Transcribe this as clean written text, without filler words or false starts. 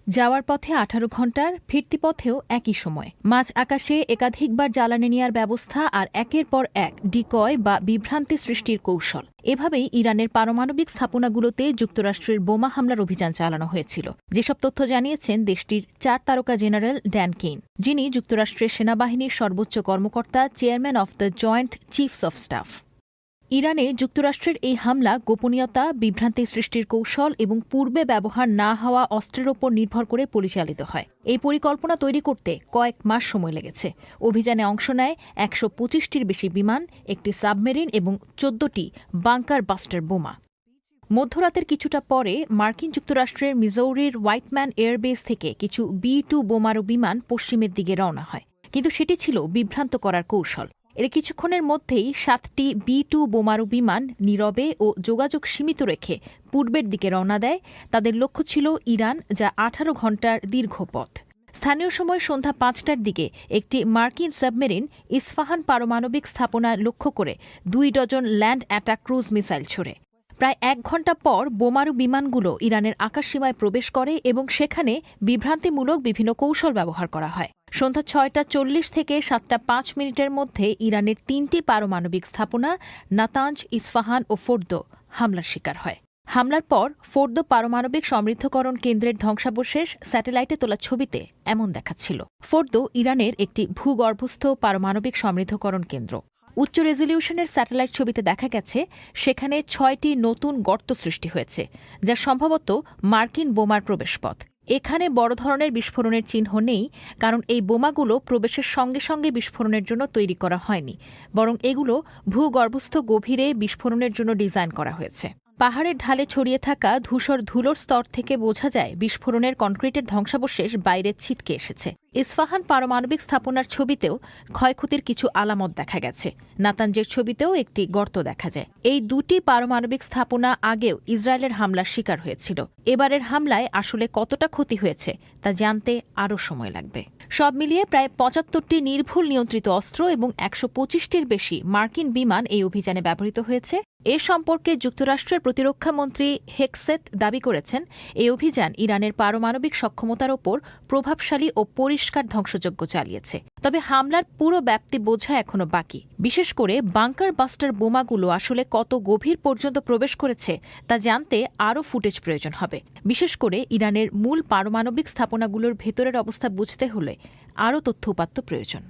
যাওয়ার পথে 18 ঘণ্টার, ফিরতি পথেও একই সময়। মাঝ আকাশে একাধিকবার জ্বালানি নেয়ার ব্যবস্থা আর একের পর এক ডিকয় বা বিভ্রান্তি সৃষ্টির কৌশল। এভাবেই ইরানের পারমাণবিক স্থাপনাগুলোতে যুক্তরাষ্ট্রের বোমা হামলার অভিযান চালানো হয়েছিল। যেসব তথ্য জানিয়েছেন দেশটির 4 তারকা জেনারেল ড্যান কেইন, যিনি যুক্তরাষ্ট্রের সেনাবাহিনীর সর্বোচ্চ কর্মকর্তা, chairman of the joint chiefs of staff. ইরানে যুক্তরাষ্ট্রের এই হামলা গোপনীয়তা, বিভ্রান্তি সৃষ্টির কৌশল এবং পূর্বে ব্যবহার না হওয়া অস্ত্রের ওপর নির্ভর করে পরিচালিত হয়। এই পরিকল্পনা তৈরি করতে কয়েক মাস সময় লেগেছে। অভিযানে অংশ নেয় 125টির বেশি বিমান, একটি সাবমেরিন এবং 14টি বাংকার বাস্টার বোমা। মধ্যরাতের কিছুটা পরে মার্কিন যুক্তরাষ্ট্রের মিজৌরির হোয়াইটম্যান এয়ারবেস থেকে কিছু B-2 বোমারু বিমান পশ্চিমের দিকে রওনা হয়, কিন্তু সেটি ছিল বিভ্রান্ত করার কৌশল। এর কিছুক্ষণের মধ্যেই 7টি B-2 বোমারু বিমান নীরবে ও যোগাযোগ সীমিত রেখে পূর্বের দিকে রওনা দেয়। তাদের লক্ষ্য ছিল ইরান, যা 18 ঘণ্টার দীর্ঘ পথ। স্থানীয় সময় সন্ধ্যা 5টার দিকে একটি মার্কিন সাবমেরিন ইস্পাহান পারমাণবিক স্থাপনা লক্ষ্য করে 2 dozen land attack cruise missile ছোড়ে। প্রায় 1 ঘণ্টা পর বোমারু বিমানগুলো ইরানের আকাশসীমায় প্রবেশ করে এবং সেখানে বিভ্রান্তিমূলক বিভিন্ন কৌশল ব্যবহার করা হয়। সন্ধ্যা 6টা 40 থেকে 7টা 5 মধ্যে ইরানের 3টি পারমাণবিক স্থাপনা নাতাঞ্জ, ইস্পাহান ও ফোর্দো হামলার শিকার হয়। হামলার পর ফোর্দো পারমাণবিক সমৃদ্ধকরণ কেন্দ্রের ধ্বংসাবশেষ স্যাটেলাইটে তোলা ছবিতে এমন দেখাচ্ছিল। ফোর্দো ইরানের একটি ভূগর্ভস্থ পারমাণবিক সমৃদ্ধকরণ কেন্দ্র। উচ্চ রেজলিউশনের স্যাটেলাইট ছবিতে দেখা গেছে সেখানে 6টি নতুন গর্ত সৃষ্টি হয়েছে, যা সম্ভবত মার্কিন বোমার প্রবেশপথ। এখানে বড় ধরনের বিস্ফোরণের চিহ্ন নেই, কারণ এই বোমাগুলো প্রবেশের সঙ্গে সঙ্গে বিস্ফোরণের জন্য তৈরি করা হয়নি, বরং এগুলো ভূগর্ভস্থ গভীরে বিস্ফোরণের জন্য ডিজাইন করা হয়েছে। পাহাড়ের ঢালে ছড়িয়ে থাকা ধূসর ধুলোর স্তর থেকে বোঝা যায় বিস্ফোরণের কনক্রিটের ধ্বংসাবশেষ বাইরে ছিটকে এসেছে। ইস্পাহান পারমাণবিক স্থাপনার ছবিতেও ক্ষয়ক্ষতির কিছু আলামত দেখা গেছে। নাতাঞ্জের ছবিতেও একটি গর্ত দেখা যায়। এই দুটি পারমাণবিক স্থাপনা আগেও ইসরায়েলের হামলার শিকার হয়েছিল। এবারের হামলায় আসলে কতটা ক্ষতি হয়েছে তা জানতে আরও সময় লাগবে। সব মিলিয়ে প্রায় 75টি নির্ভুল নিয়ন্ত্রিত অস্ত্র এবং 125টির বেশি মার্কিন বিমান এই অভিযানে ব্যবহৃত হয়েছে। এ সম্পর্কে যুক্তরাষ্ট্রের প্রতিরক্ষা মন্ত্রী হেকসেথ দাবি করেছেন, এই অভিযান ইরানের পারমাণবিক সক্ষমতার ওপর প্রভাবশালী ও পরিষ্কার ধ্বংসযজ্ঞ চালিয়েছে। তবে হামলার পুরো ব্যাপ্তি বোঝা এখনো বাকি। বিশেষ করে বাংকার বাস্টার বোমাগুলো আসলে কত গভীর পর্যন্ত প্রবেশ করেছে তা জানতে আরও ফুটেজ প্রয়োজন হবে। বিশেষ করে ইরানের মূল পারমাণবিক স্থাপনাগুলোর ভেতরের অবস্থা বুঝতে হলে আরও তথ্য উপাত্ত প্রয়োজন।